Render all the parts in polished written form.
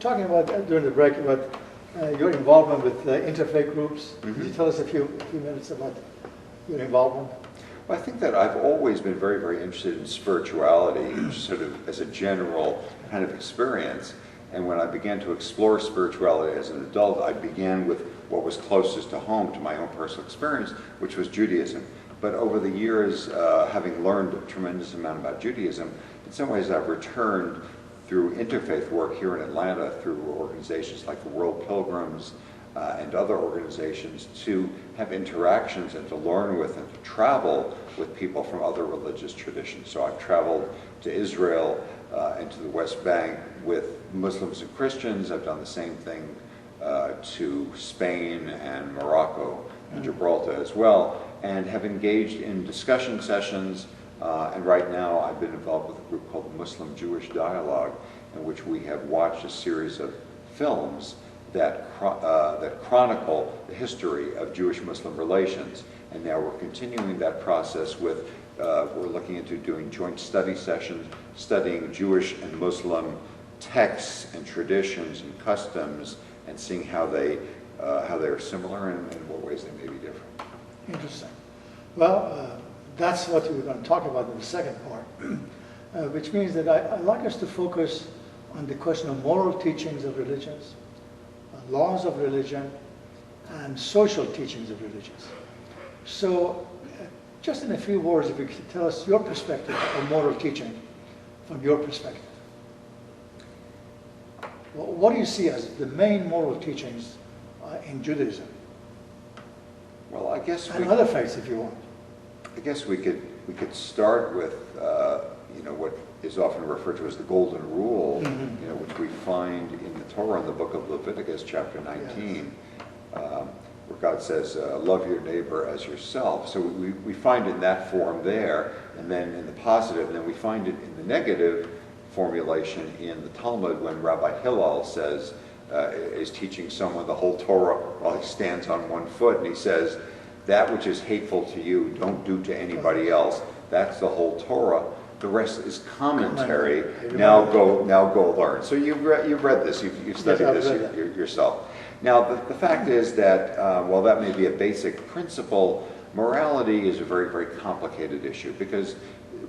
talking about, during the break, about your involvement with interfaith groups. Could you tell us a few minutes about your involvement? Well, I think that I've always been very, very interested in spirituality, sort of as a general kind of experience. And when I began to explore spirituality as an adult, I began with what was closest to home, to my own personal experience, which was Judaism. But over the years, having learned a tremendous amount about Judaism, in some ways I've returned through interfaith work here in Atlanta, through organizations like the World Pilgrims and other organizations, to have interactions and to learn with and to travel with people from other religious traditions. So I've traveled to Israel and to the West Bank with Muslims and Christians. I've done the same thing to Spain and Morocco and Gibraltar as well, and have engaged in discussion sessions. And right now I've been involved with a group called the Muslim-Jewish Dialogue, in which we have watched a series of films that chronicle the history of Jewish-Muslim relations. And now we're continuing that process with, we're looking into doing joint study sessions, studying Jewish and Muslim texts and traditions and customs, and seeing how they are similar and in what ways they may be different. Interesting. Well, that's what we're going to talk about in the second part, which means that I'd like us to focus on the question of moral teachings of religions, laws of religion, and social teachings of religions. So, just in a few words, if you could tell us your perspective of moral teaching from your perspective. What do you see as the main moral teachings in Judaism? Well, I guess and other faiths, if you want. I guess we could start with what is often referred to as the Golden Rule, which we find in the Torah in the book of Leviticus, chapter 19, where God says, "Love your neighbor as yourself." So we find it in that form there, and then in the positive, and then we find it in the negative formulation in the Talmud when Rabbi Hillel says, is teaching someone the whole Torah while he stands on one foot, and he says, "That which is hateful to you, don't do to anybody else. That's the whole Torah. The rest is commentary. Now go learn." So you've read this. You've studied this yourself. Now the fact is that while that may be a basic principle, morality is a very, very complicated issue because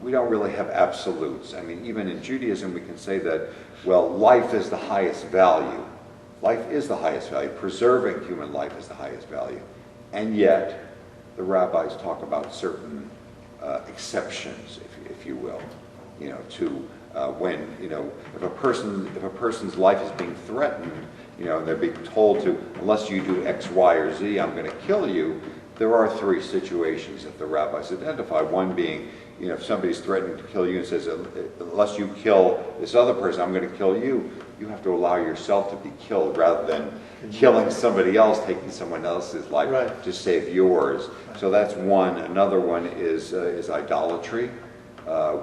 we don't really have absolutes. I mean, even in Judaism, we can say that, well, life is the highest value. Life is the highest value. Preserving human life is the highest value. And yet, the rabbis talk about certain exceptions, if you will, to when, if a person's life is being threatened, and they're being told to, unless you do X, Y, or Z, I'm going to kill you. There are three situations that the rabbis identify. One being, if somebody's threatening to kill you and says, unless you kill this other person, I'm going to kill you, you have to allow yourself to be killed rather than killing somebody else, taking someone else's life to save yours. So that's one. Another one is idolatry,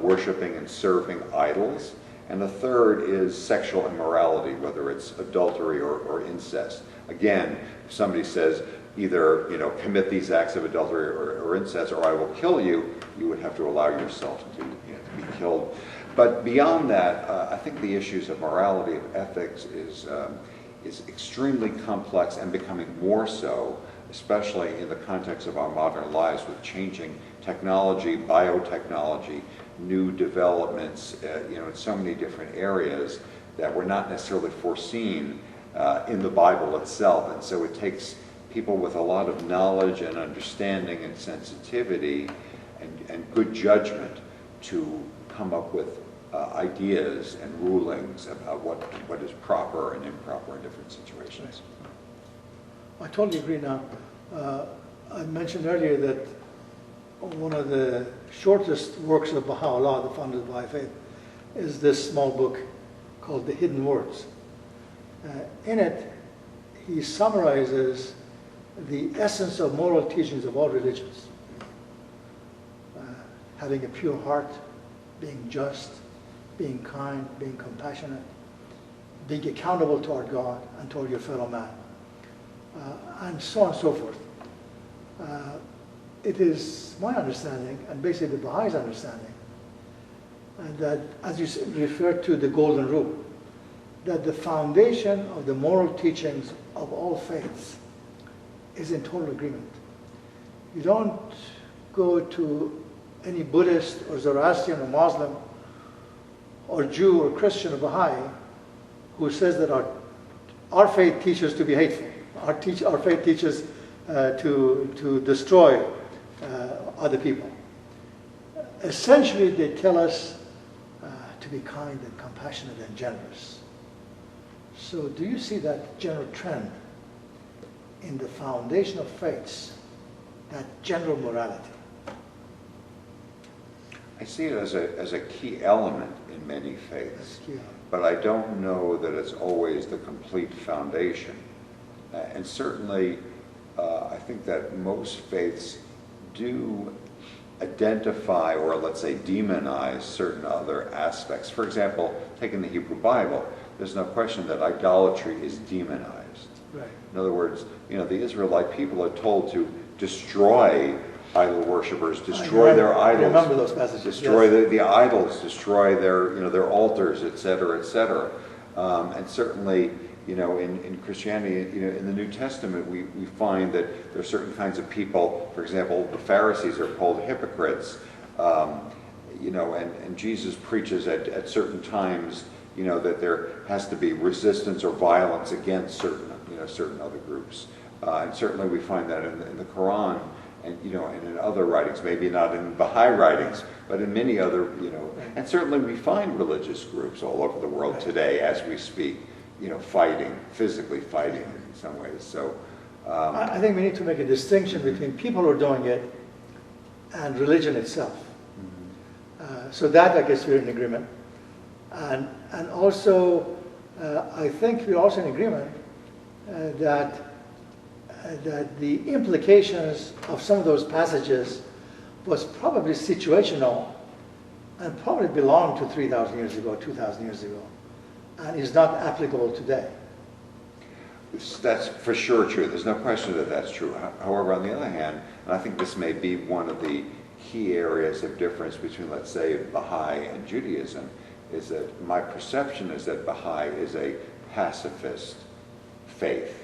worshiping and serving idols. And the third is sexual immorality, whether it's adultery or incest. Again, if somebody says, either commit these acts of adultery or incest, or I will kill you, you would have to allow yourself to be killed. But beyond that, I think the issues of morality, of ethics, is extremely complex and becoming more so, especially in the context of our modern lives with changing technology, biotechnology, new developments, in so many different areas that were not necessarily foreseen in the Bible itself. And so it takes people with a lot of knowledge and understanding and sensitivity and good judgment to come up with ideas and rulings about what is proper and improper in different situations. I totally agree now. I mentioned earlier that one of the shortest works of Baha'u'llah, the founder of the Baha'i faith, is this small book called The Hidden Words. In it, he summarizes the essence of moral teachings of all religions. Having a pure heart, being just, being kind, being compassionate, being accountable toward God and toward your fellow man, and so on and so forth. It is my understanding, and basically the Baha'is' understanding, and that, as you referred to the Golden Rule, that the foundation of the moral teachings of all faiths is in total agreement. You don't go to any Buddhist or Zoroastrian or Muslim or Jew or Christian or Baha'i who says that our faith teaches to be hateful. Our faith teaches to destroy other people. Essentially, they tell us to be kind and compassionate and generous. So do you see that general trend in the foundation of faiths, that general morality? I see it as a key element in many faiths, but I don't know that it's always the complete foundation. And certainly, I think that most faiths do identify, or let's say demonize, certain other aspects. For example, taking the Hebrew Bible, there's no question that idolatry is demonized. Right. In other words, the Israelite people are told to destroy idol worshippers, destroy their idols. I remember those passages. Destroy the idols, destroy their altars, etc., etc. And certainly, in Christianity, in the New Testament, we find that there are certain kinds of people. For example, the Pharisees are called hypocrites. And Jesus preaches at certain times, that there has to be resistance or violence against certain other groups. And certainly we find that in the Quran, and in other writings, maybe not in Baha'i writings, but in many other, and certainly we find religious groups all over the world today as we speak, physically fighting in some ways. So I think we need to make a distinction between people who are doing it and religion itself. So that, I guess, we're in agreement. And also, I think we're also in agreement that the implications of some of those passages was probably situational and probably belonged to 3,000 years ago, 2,000 years ago, and is not applicable today. That's for sure true. There's no question that that's true. However, on the other hand, and I think this may be one of the key areas of difference between, let's say, Baha'i and Judaism, is that my perception is that Baha'i is a pacifist faith.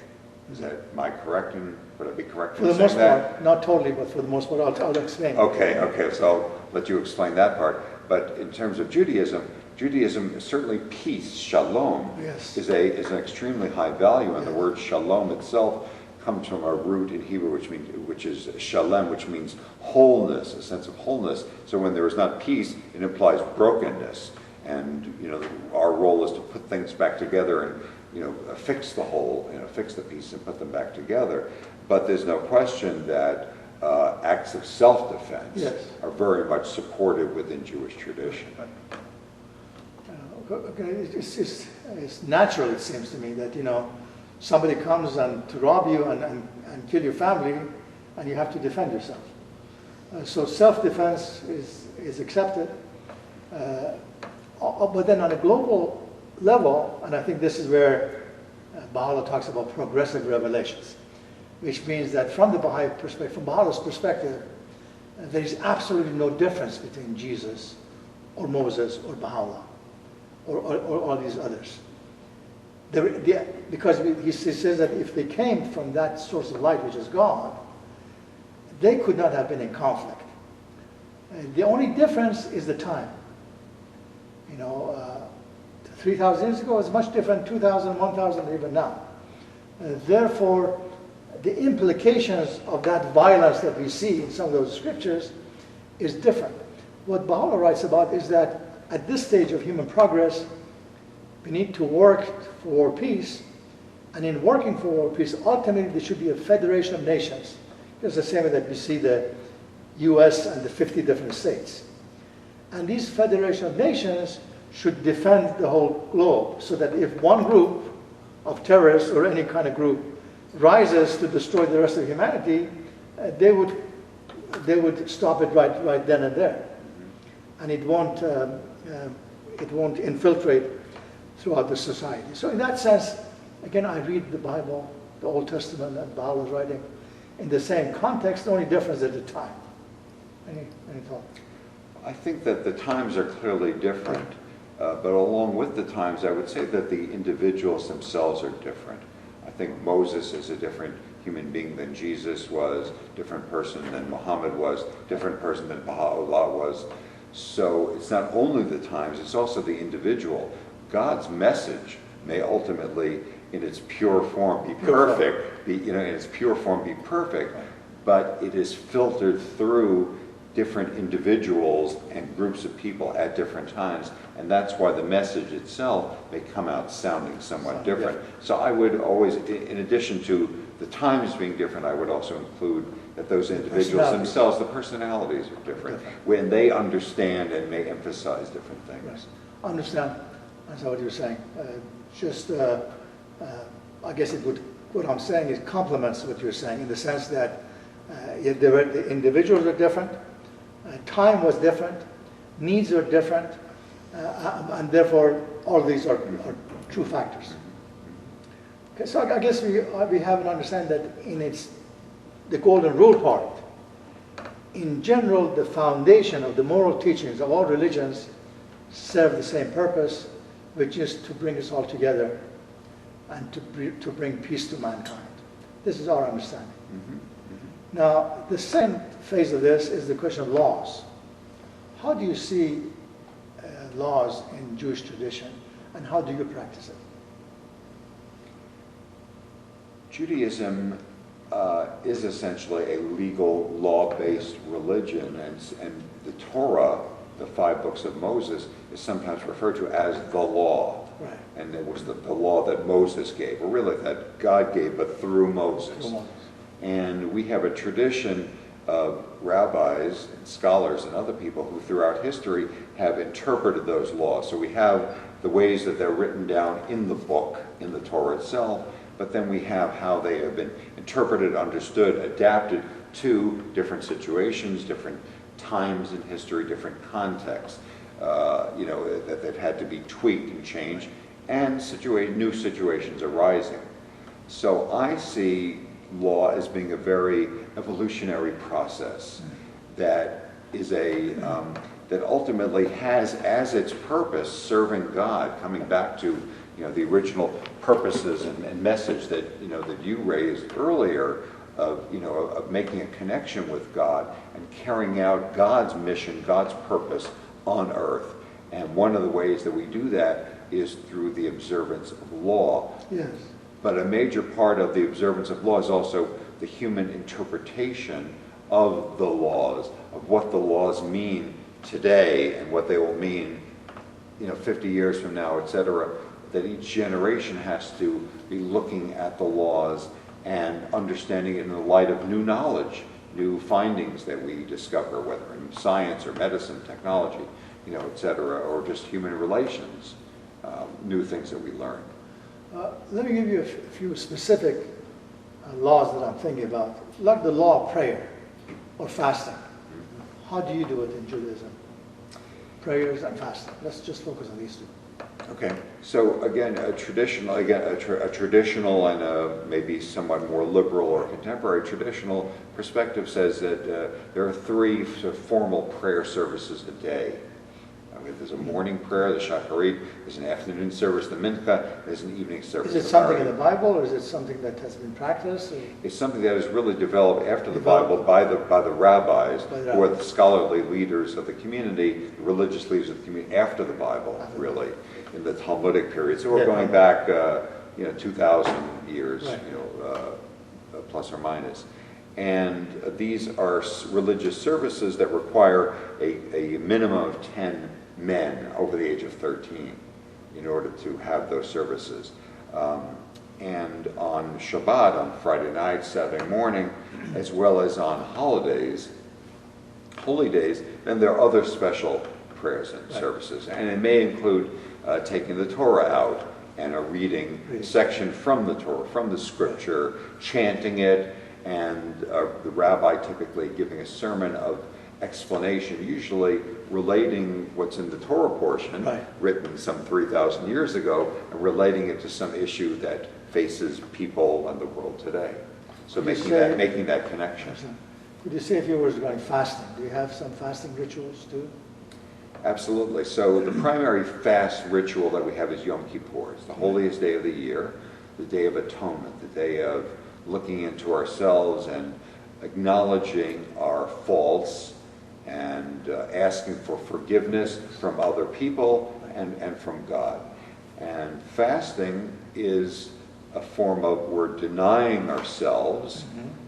Is that, am I correct? Would I be correct in saying that? For the most part, not totally, but for the most part, I'll explain. Okay, so I'll let you explain that part. But in terms of Judaism, certainly peace, shalom, is an extremely high value, and the word shalom itself comes from a root in Hebrew which is shalem, which means wholeness, a sense of wholeness. So when there is not peace, it implies brokenness. And our role is to put things back together and fix the whole, fix the piece and put them back together. But there's no question that acts of self-defense are very much supported within Jewish tradition. It's natural, it seems to me, that somebody comes to rob you and kill your family, and you have to defend yourself. So self-defense is accepted. But then on a global level, and I think this is where Baha'u'llah talks about progressive revelations, which means that from the Baha'i perspective, from Baha'u'llah's perspective, there is absolutely no difference between Jesus or Moses or Baha'u'llah or all these others. Because he says that if they came from that source of light, which is God, they could not have been in conflict. The only difference is the time. 3,000 years ago is much different, 2,000, 1,000, even now. Therefore, the implications of that violence that we see in some of those scriptures is different. What Baha'u'llah writes about is that at this stage of human progress, we need to work for peace, and in working for peace, ultimately there should be a federation of nations. Just the same way that we see the US and the 50 different states. And these federation of nations should defend the whole globe, so that if one group of terrorists or any kind of group rises to destroy the rest of humanity, they would stop it right then and there, and it won't infiltrate throughout the society. So in that sense, again, I read the Bible, the Old Testament, and Baha'u'llah's writing in the same context. The only difference is the time. Any thought? I think that the times are clearly different. But along with the times, I would say that the individuals themselves are different. I think Moses is a different human being than Jesus was, different person than Muhammad was, different person than Baha'u'llah was. So it's not only the times, it's also the individual. God's message may ultimately, in its pure form, be perfect, in its pure form be perfect, but it is filtered through different individuals and groups of people at different times, and that's why the message itself may come out sounding somewhat different. So I would always, in addition to the times being different, I would also include that those individuals themselves, the personalities are different, when they understand and may emphasize different things. Right. I understand. That's what you're saying. I guess what I'm saying is complements what you're saying in the sense that the individuals are different, time was different, needs are different, and therefore all of these are true factors. Okay, so I guess we have an understanding that in the golden rule part, in general, the foundation of the moral teachings of all religions serve the same purpose, which is to bring us all together and to bring peace to mankind. This is our understanding. Now, the second phase of this is the question of laws. How do you see laws in Jewish tradition, and how do you practice it? Judaism is essentially a legal, law-based religion, and the Torah, the 5 books of Moses, is sometimes referred to as the law. Right. And it was the law that Moses gave, or really that God gave, but through Moses. And we have a tradition of rabbis and scholars and other people who throughout history have interpreted those laws. So we have the ways that they're written down in the book, in the Torah itself, but then we have how they have been interpreted, understood, adapted to different situations, different times in history, different contexts, that they've had to be tweaked and changed, and new situations arising. So I see law as being a very evolutionary process that is that ultimately has as its purpose serving God, coming back to the original purposes and message that you raised earlier of making a connection with God and carrying out God's mission, God's purpose on earth. And one of the ways that we do that is through the observance of law. Yes. But a major part of the observance of law is also the human interpretation of the laws, of what the laws mean today and what they will mean 50 years from now, etc. That each generation has to be looking at the laws and understanding it in the light of new knowledge, new findings that we discover, whether in science or medicine, technology, etc., or just human relations, new things that we learn. Let me give you a few specific laws that I'm thinking about, like the law of prayer or fasting. How do you do it in Judaism? Prayers and fasting. Let's just focus on these two. Okay, so again, a traditional and a maybe somewhat more liberal or contemporary traditional perspective says that there are 3 sort of formal prayer services a day. There's a morning prayer, the shacharit, there's an afternoon service, the mincha, there's an evening service. Is it something in the Bible, or is it something that has been practiced? Or? It's something that is really developed after the Bible by the rabbis, who are the scholarly leaders of the community, the religious leaders of the community after the Bible, really, in the Talmudic period. So we're going back, 2,000 years, right. Plus or minus. And these are religious services that require a minimum of 10 men over the age of 13 in order to have those services. And on Shabbat, on Friday night, Saturday morning, as well as on holidays, holy days, then there are other special prayers and services. And it may include taking the Torah out and a reading section from the Torah, from the scripture, chanting it, and the rabbi typically giving a sermon of explanation, usually relating what's in the Torah portion, written some 3,000 years ago, and relating it to some issue that faces people and the world today. So making that connection. Could you say a few words regarding fasting? Do you have some fasting rituals too? Absolutely. So the primary fast ritual that we have is Yom Kippur. It's the holiest day of the year, the Day of Atonement, the day of looking into ourselves and acknowledging our faults and asking for forgiveness from other people and from God. And fasting is a form of, we're denying ourselves,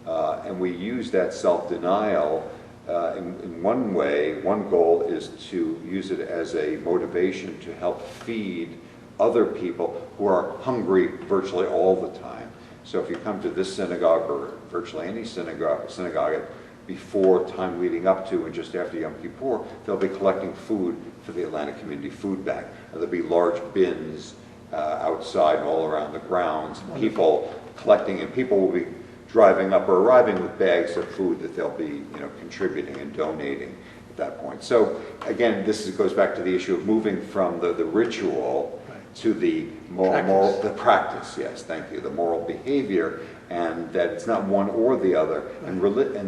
and we use that self-denial in one way. One goal is to use it as a motivation to help feed other people who are hungry virtually all the time. So if you come to this synagogue or virtually any synagogue before time leading up to and just after Yom Kippur, they'll be collecting food for the Atlantic Community Food Bank. There'll be large bins outside and all around the grounds, people collecting, and people will be driving up or arriving with bags of food that they'll be, contributing and donating at that point. So again, goes back to the issue of moving from the ritual to the the practice. Yes, thank you. The moral behavior, and that it's not one or the other. And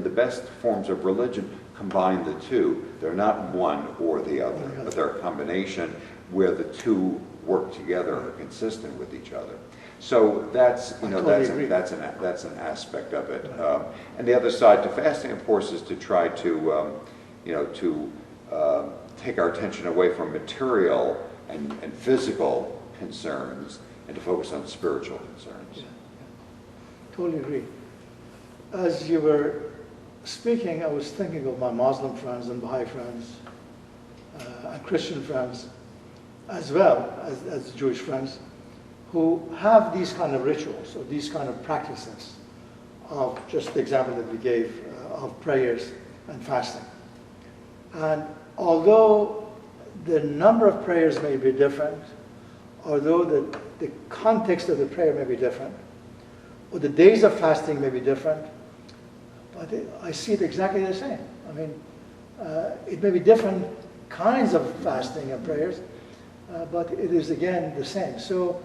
the best forms of religion combine the two. They're not one or the other, but they're a combination where the two work together or are consistent with each other. So that's that's an aspect of it. And the other side to fasting, of course, is to try to take our attention away from material and physical concerns and to focus on spiritual concerns. Yeah. Totally agree. As you were speaking, I was thinking of my Muslim friends and Baha'i friends and Christian friends, as well as Jewish friends, who have these kind of rituals or these kind of practices of just the example that we gave of prayers and fasting. And although the number of prayers may be different, although the context of the prayer may be different, or the days of fasting may be different, but I see it exactly the same. I mean, it may be different kinds of fasting and prayers, but it is again the same. So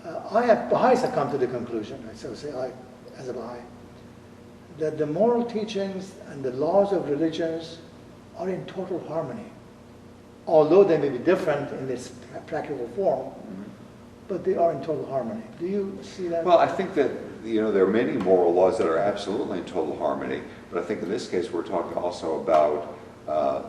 Baha'is have come to the conclusion, so say I, as a Baha'i, that the moral teachings and the laws of religions are in total harmony. Although they may be different in its practical form, but they are in total harmony. Do you see that? Well, I think that there are many moral laws that are absolutely in total harmony, but I think in this case we're talking also about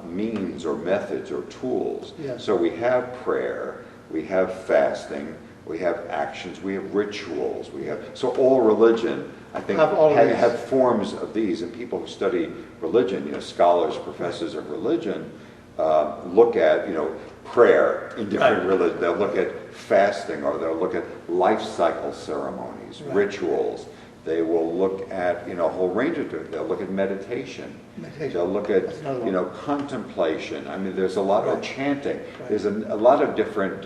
means or methods or tools. Yes. So we have prayer, we have fasting, we have actions, we have rituals, so all religion, I think, have forms of these, and people who study religion, scholars, professors of religion, look at, prayer in different religions. They'll look at fasting, or they'll look at life cycle ceremonies, rituals. They will look at, a whole range of different, they'll look at meditation. They'll look at, contemplation. I mean, there's a lot of chanting. There's a lot of different,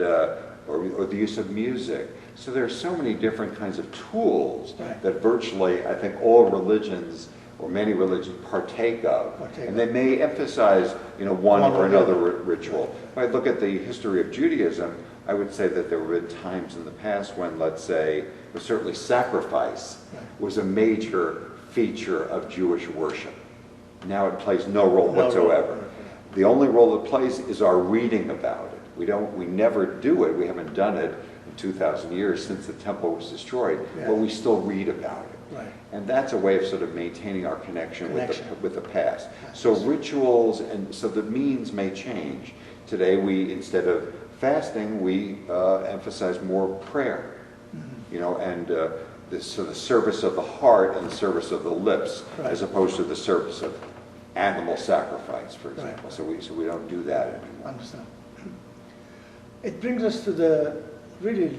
or the use of music. So there are so many different kinds of tools that virtually, I think, all religions or many religions partake of. And they may emphasize, one or another ritual. If I look at the history of Judaism, I would say that there have been times in the past when, let's say, certainly sacrifice was a major feature of Jewish worship. Now it plays no role whatsoever. The only role it plays is our reading about it. We never do it. We haven't done it in 2,000 years since the temple was destroyed, but we still read about it. And that's a way of sort of maintaining our connection. With the past. So rituals, and so the means may change. Today instead of fasting, we emphasize more prayer, and the service of the heart and the service of the lips, as opposed to the service of animal sacrifice, for example. So we don't do that anymore. Understand. It brings us to the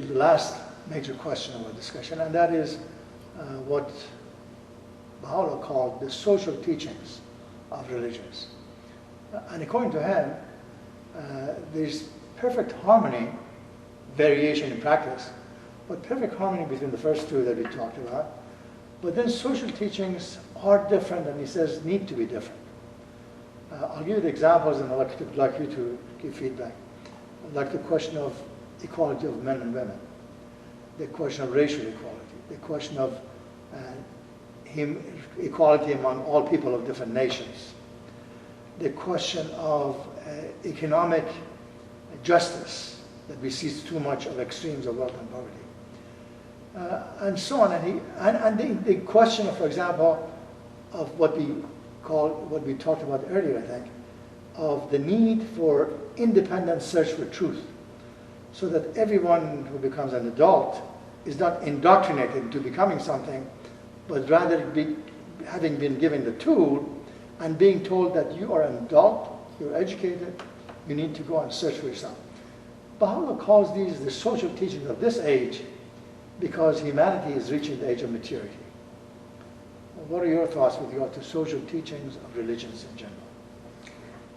last major question of our discussion, and that is what Baha'u'llah called the social teachings of religions. And according to him, there's perfect harmony, variation in practice, but perfect harmony between the first two that we talked about. But then social teachings are different, and he says need to be different. I'll give you the examples, and I'd like you to give feedback. Like the question of equality of men and women, the question of racial equality, the question of equality among all people of different nations, the question of economic justice, that we see too much of extremes of wealth and poverty, and so on. And the question, for example, of what we talked about earlier, I think, of the need for independent search for truth, so that everyone who becomes an adult is not indoctrinated into becoming something, but rather having been given the tool and being told that you are an adult, you're educated, you need to go and search for yourself. Baha'u'llah calls these the social teachings of this age because humanity is reaching the age of maturity. What are your thoughts with regard to social teachings of religions in general?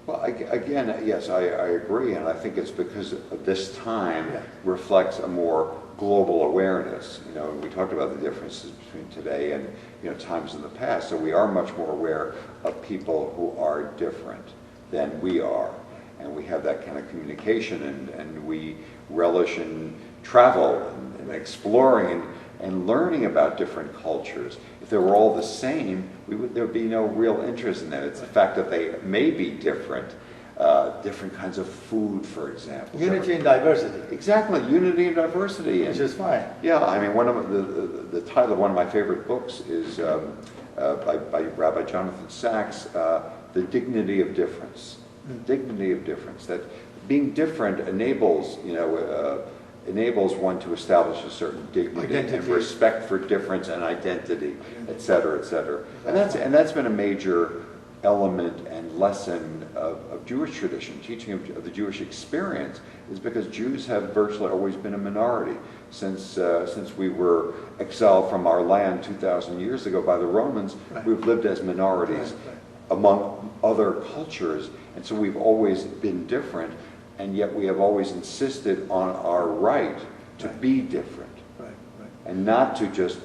Well, again, yes, I agree, and I think it's because this time reflects a more global awareness. You know, we talked about the differences between today and times in the past, so we are much more aware of people who are different than we are, and we have that kind of communication, and we relish in travel and exploring and learning about different cultures. If they were all the same, there would be no real interest in that. It's the fact that they may be different, different kinds of food, for example. Unity and diversity. Exactly, unity and diversity. Which is fine. Yeah, I mean, one of the title of one of my favorite books is by Rabbi Jonathan Sachs, The Dignity of Difference. Dignity of difference. That being different enables, enables one to establish a certain dignity and respect for difference and identity, et cetera, et cetera. And that's been a major element and lesson of Jewish tradition, teaching of the Jewish experience, is because Jews have virtually always been a minority. Since we were exiled from our land 2,000 years ago by the Romans, we've lived as minorities among other cultures, and so we've always been different. And yet we have always insisted on our right to be different, and not to just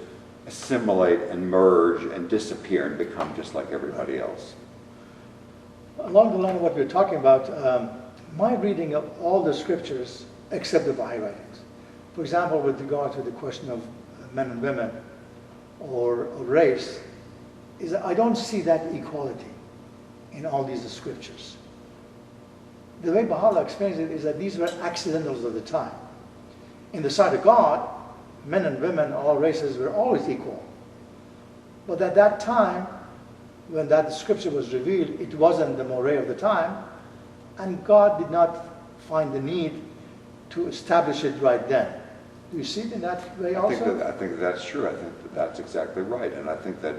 assimilate and merge and disappear and become just like everybody else. Along the line of what we're talking about, my reading of all the scriptures except the Baha'i writings, for example, with regard to the question of men and women or race, is that I don't see that equality in all these scriptures. The way Baha'u'llah explains it is that these were accidentals of the time. In the sight of God, men and women, all races were always equal. But at that time, when that scripture was revealed, it wasn't the mores of the time, and God did not find the need to establish it right then. Do you see it in that way also? I think that's true. I think that's exactly right. And I think that,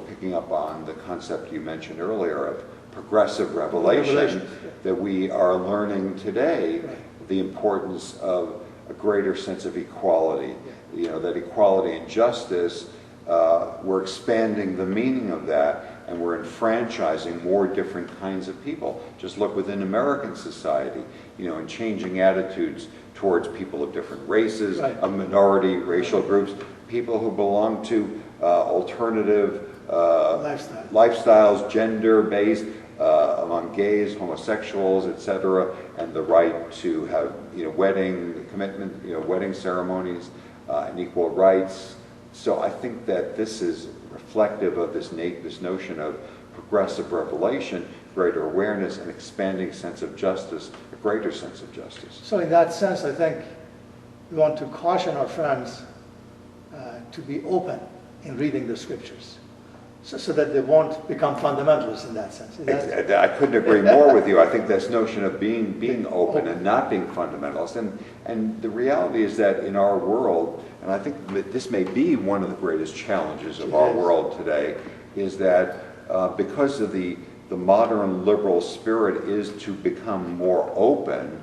picking up on the concept you mentioned earlier of progressive revelation, that we are learning today the importance of a greater sense of equality. That equality and justice, we're expanding the meaning of that, and we're enfranchising more different kinds of people. Just look within American society, and changing attitudes towards people of different races, of minority racial groups, people who belong to alternative lifestyles, gender-based, among gays, homosexuals, etc., and the right to have wedding commitment, wedding ceremonies, and equal rights. So I think that this is reflective of this notion of progressive revelation, greater awareness, and expanding sense of justice, a greater sense of justice. So in that sense, I think we want to caution our friends to be open in reading the scriptures, so that they won't become fundamentalists in that sense. I couldn't agree more with you. I think this notion of being open and not being fundamentalist. And the reality is that in our world, and I think that this may be one of the greatest challenges of our world today, is that because of the modern liberal spirit is to become more open,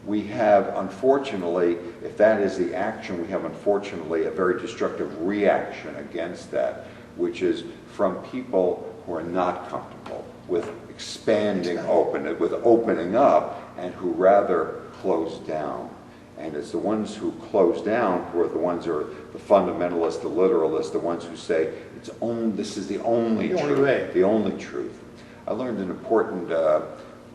we have, unfortunately, if that is the action, we have, unfortunately, a very destructive reaction against that, which is from people who are not comfortable with expanding with opening up, and who rather close down. And it's the ones who close down who are the ones who are the fundamentalists, the literalists, the ones who say this is the only truth, the only truth. I learned an important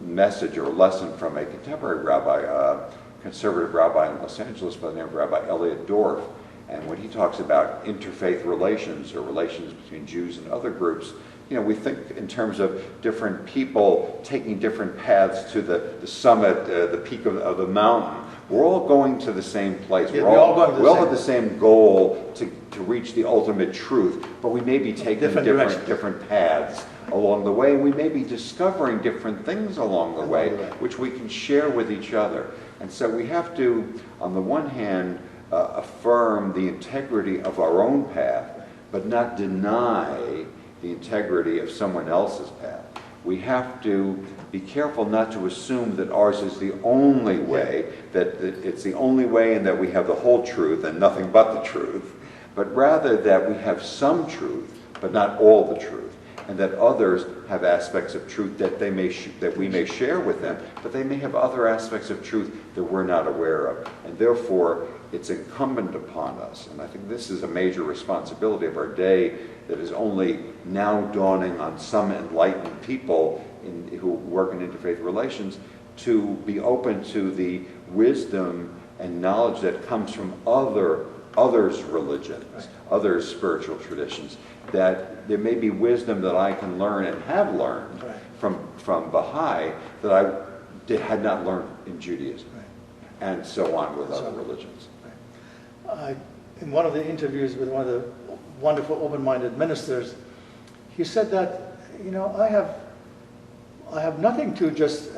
message or lesson from a contemporary rabbi, conservative rabbi in Los Angeles by the name of Rabbi Elliot Dorff. And when he talks about interfaith relations, or relations between Jews and other groups, we think in terms of different people taking different paths to the summit, the peak of the mountain. We're all going to the same place. Yeah, we all have the same goal to reach the ultimate truth, but we may be taking different paths along the way. We may be discovering different things along the way, which we can share with each other. And so we have to, on the one hand, affirm the integrity of our own path, but not deny the integrity of someone else's path. We have to be careful not to assume that ours is the only way, that it's the only way and that we have the whole truth and nothing but the truth, but rather that we have some truth, but not all the truth, and that others have aspects of truth that we may share with them, but they may have other aspects of truth that we're not aware of. And therefore, it's incumbent upon us, and I think this is a major responsibility of our day that is only now dawning on some enlightened people who work in interfaith relations, to be open to the wisdom and knowledge that comes from others' religions, other spiritual traditions, that there may be wisdom that I can learn and have learned from Baha'i that I had not learned in Judaism, and so on with other religions. In one of the interviews with one of the wonderful open-minded ministers, he said that, I have nothing to just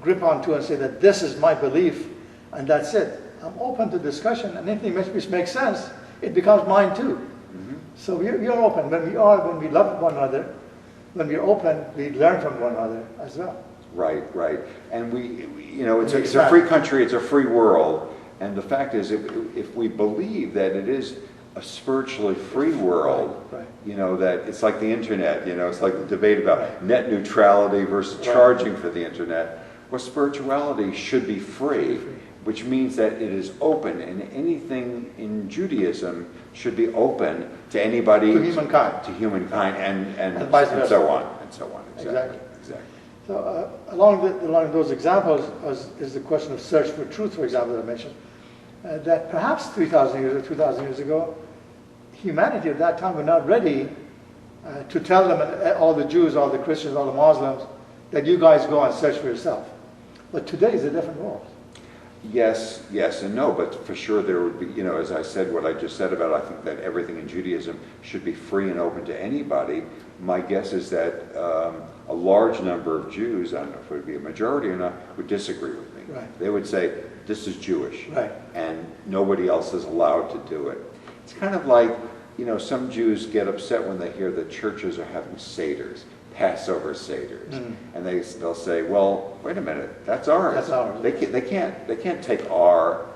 grip onto and say that this is my belief and that's it. I'm open to discussion, and anything which makes sense, it becomes mine too. Mm-hmm. So we are open. When we love one another, when we're open, we learn from one another as well. Right. And it's a free country, it's a free world. And the fact is, if we believe that it is a spiritually free world, that it's like the internet, it's like the debate about net neutrality versus charging for the internet. Well, spirituality should be free, which means that it is open, and anything in Judaism should be open to anybody, to humankind, and so on. Exactly. So along those examples is the question of search for truth, for example, that I mentioned. That perhaps 3,000 years or 2,000 years ago, humanity at that time were not ready to tell them, all the Jews, all the Christians, all the Muslims, that you guys go and search for yourself. But today is a different world. Yes and no, but for sure there would be, as I said, what I just said about, I think that everything in Judaism should be free and open to anybody. My guess is that a large number of Jews, I don't know if it would be a majority or not, would disagree with me. Right. They would say, this is Jewish, right, and nobody else is allowed to do it. It's kind of like, some Jews get upset when they hear that churches are having seders, Passover seders, and they'll say, well, wait a minute, that's ours. That's ours. They can't take our,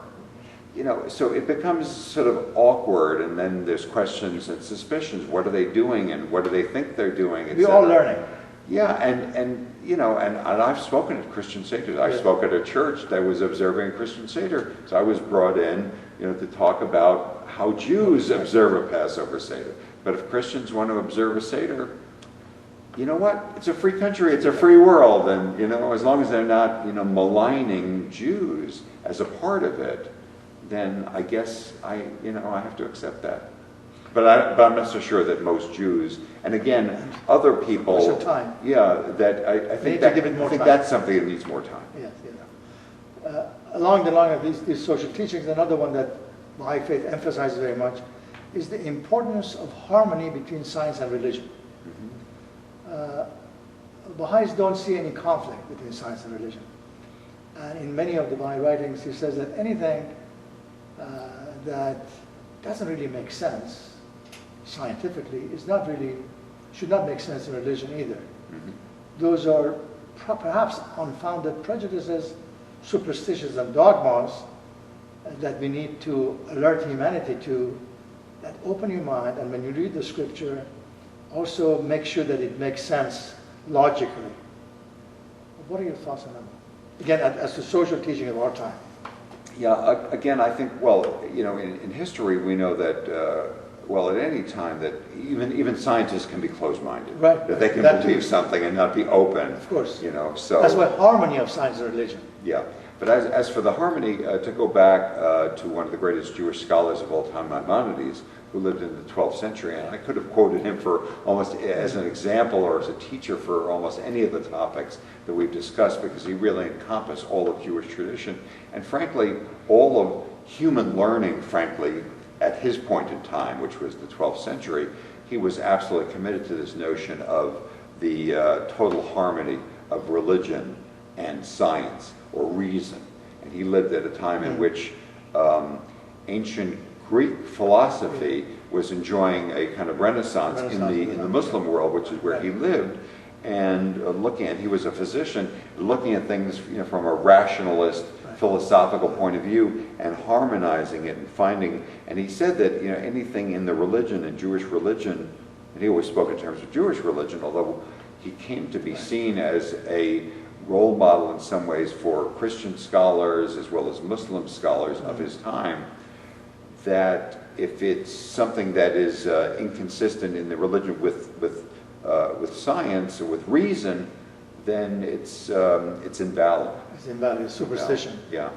so it becomes sort of awkward, and then there's questions and suspicions. What are they doing, and what do they think they're doing? We're all learning. Yeah, and I've spoken at Christian Seders. I spoke at a church that was observing a Christian Seder. So I was brought in, to talk about how Jews observe a Passover Seder. But if Christians want to observe a Seder, you know what? It's a free country, it's a free world, and as long as they're not, maligning Jews as a part of it, then I guess I have to accept that. But I'm not so sure that most Jews, and again, other people, time. That I think that's something that needs more time. Yes. Along the line of these social teachings, another one that Baha'i faith emphasizes very much is the importance of harmony between science and religion. Baha'is don't see any conflict between science and religion. And in many of the Baha'i writings, he says that anything that doesn't really make sense scientifically should not make sense in religion either. Those are perhaps unfounded prejudices, superstitions, and dogmas that we need to alert humanity to, that open your mind, and when you read the scripture, also make sure that it makes sense logically. What are your thoughts on that? Again, as the social teaching of our time. Yeah, again, I think, in history we know that, at any time that even scientists can be closed-minded. Right. That they can believe something and not be open. Of course. So. That's why harmony of science and religion. Yeah. But as for the harmony, to go back to one of the greatest Jewish scholars of all time, Maimonides, who lived in the 12th century, and I could have quoted him for almost as an example or as a teacher for almost any of the topics that we've discussed, because he really encompassed all of Jewish tradition, and frankly, all of human learning, frankly, at his point in time, which was the 12th century. He was absolutely committed to this notion of the total harmony of religion and science, or reason. And he lived at a time in which ancient Greek philosophy was enjoying a kind of renaissance in the Muslim world, which is where he lived, and he was a physician, looking at things from a rationalist, philosophical point of view, and harmonizing it and finding. And he said that anything in the religion, in Jewish religion, and he always spoke in terms of Jewish religion, although he came to be seen as a role model in some ways for Christian scholars as well as Muslim scholars of his time, that if it's something that is inconsistent in the religion with science or with reason, then it's invalid. It's invalid. It's superstition. Yeah.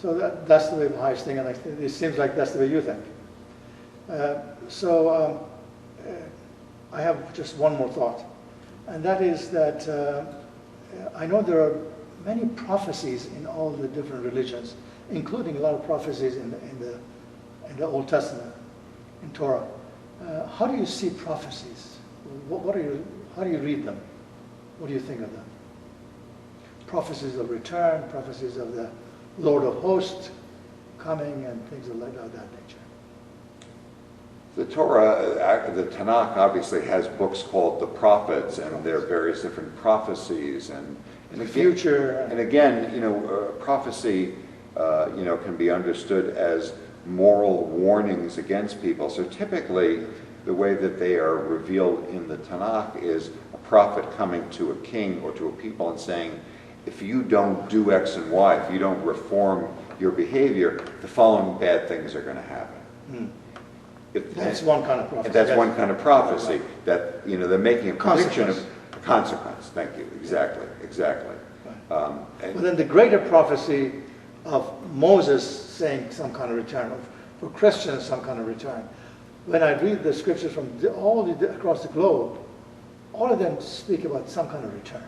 So that's the way Baha'is think, and it seems like that's the way you think. I have just one more thought, and that is that I know there are many prophecies in all the different religions, including a lot of prophecies in the Old Testament, in Torah. How do you see prophecies? How do you read them? What do you think of them? Prophecies of return, prophecies of the Lord of hosts coming, and things of that nature. The Torah, the Tanakh, obviously has books called the prophets, and there are various different prophecies, and the future. And again, prophecy, can be understood as moral warnings against people. So typically, the way that they are revealed in the Tanakh is a prophet coming to a king or to a people and saying, if you don't do X and Y, if you don't reform your behavior, the following bad things are going to happen. That's one kind of prophecy. That's one kind of prophecy, that they're making a prediction of consequence. Thank you. Exactly. But then the greater prophecy of Moses saying some kind of return, for Christians some kind of return. When I read the scriptures from across the globe, all of them speak about some kind of return.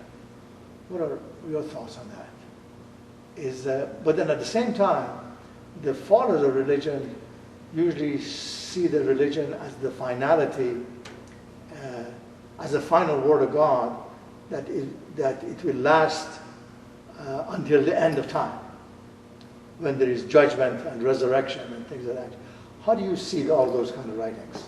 What are your thoughts on that? But then at the same time, the followers of religion usually see the religion as the finality, as the final word of God, that it will last until the end of time, when there is judgment and resurrection and things like that. How do you see all those kind of writings?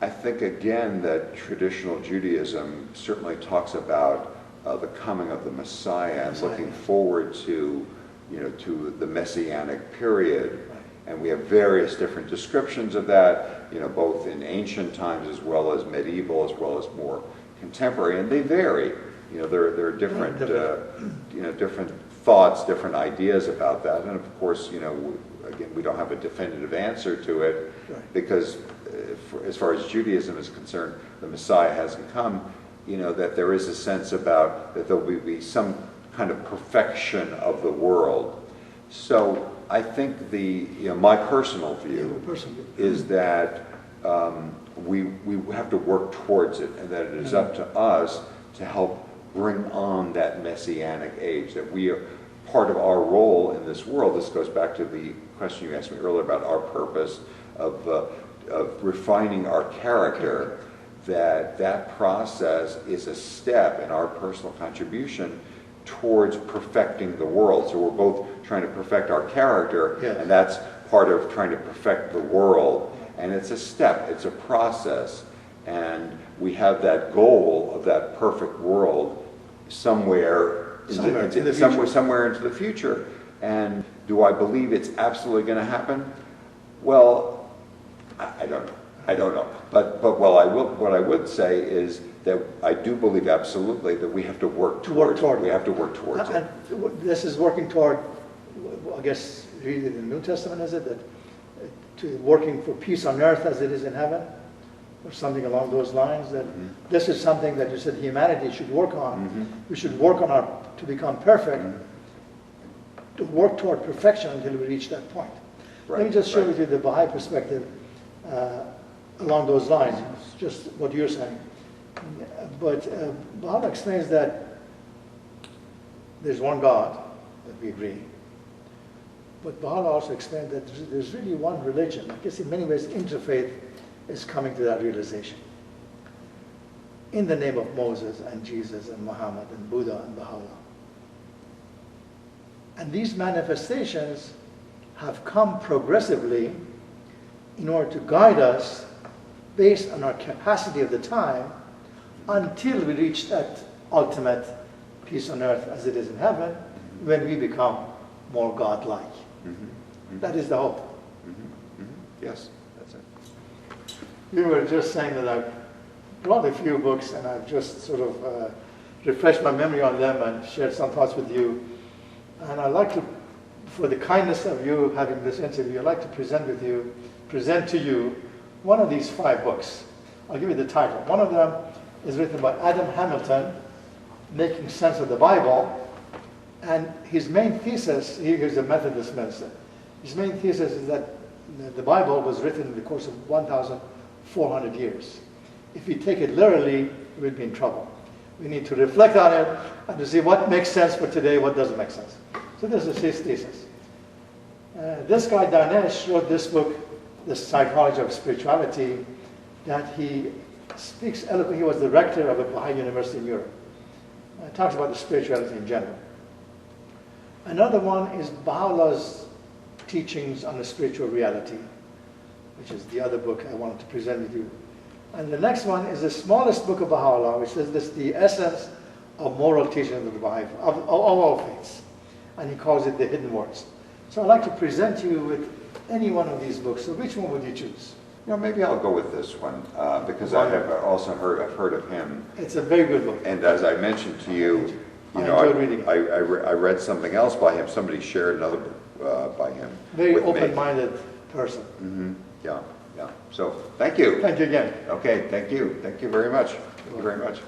I think, again, that traditional Judaism certainly talks about the coming of the Messiah and looking forward to the Messianic period. Right. And we have various different descriptions of that, both in ancient times as well as medieval, as well as more contemporary, and they vary. There are different, different thoughts, different ideas about that, and of course, again, we don't have a definitive answer to it, because as far as Judaism is concerned, the Messiah hasn't come. That there is a sense about that there will be some kind of perfection of the world. So I think my personal view is that we have to work towards it, and that it is up to us to help bring on that messianic age, that we are part of our role in this world. This goes back to the question you asked me earlier about our purpose of refining our character, that process is a step in our personal contribution towards perfecting the world. So we're both trying to perfect our character, and that's part of trying to perfect the world. And it's a step, it's a process, and we have that goal of that perfect world somewhere into the future. And do I believe it's absolutely going to happen? Well, I don't know. But what I would say is that I do believe absolutely that we have to work towards it. We have to work towards it. And this is working toward, I guess, reading the New Testament, is it? That working for peace on earth as it is in heaven? Or something along those lines? That this is something that you said humanity should work on. We should work on our to become perfect, to work toward perfection until we reach that point. Let me just share with you the Baha'i perspective along those lines, just what you're saying. But Baha'u'llah explains that there's one God, that we agree. But Baha'u'llah also explained that there's really one religion. I guess in many ways, Interfaith is coming to that realization. In the name of Moses and Jesus and Muhammad and Buddha and Baha'u'llah. And these manifestations have come progressively in order to guide us based on our capacity of the time until we reach that ultimate peace on earth as it is in heaven, when we become more God-like. That is the hope. Yes, that's it. You were just saying that I've brought a few books and I've just sort of refreshed my memory on them and shared some thoughts with you. And I'd like to, for the kindness of you having this interview, I'd like to present to you one of these 5 books. I'll give you the title. One of them is written by Adam Hamilton, Making Sense of the Bible. And his main thesis, he's a Methodist minister, his main thesis is that the Bible was written in the course of 1,400 years. If we take it literally, we'd be in trouble. We need to reflect on it and to see what makes sense for today, what doesn't make sense. So this is his thesis. This guy, Danesh, wrote this book, The Psychology of Spirituality, that he speaks eloquently. He was the rector of a Baha'i university in Europe. He talks about the spirituality in general. Another one is Baha'u'llah's teachings on the spiritual reality, which is the other book I wanted to present with you. And the next one is the smallest book of Baha'u'llah, which is this, the essence of moral teachings of the Baha'i, of all faiths. And he calls it the hidden words. So I'd like to present you with any one of these books. So which one would you choose? You know, maybe I'll go with this one because I have also heard of him. It's a very good book. And as I mentioned to you, I enjoyed reading it. I read something else by him. Somebody shared another book by him. Very open-minded person. Yeah. So thank you. Thank you again. Okay, thank you. Thank you very much. Thank you very much.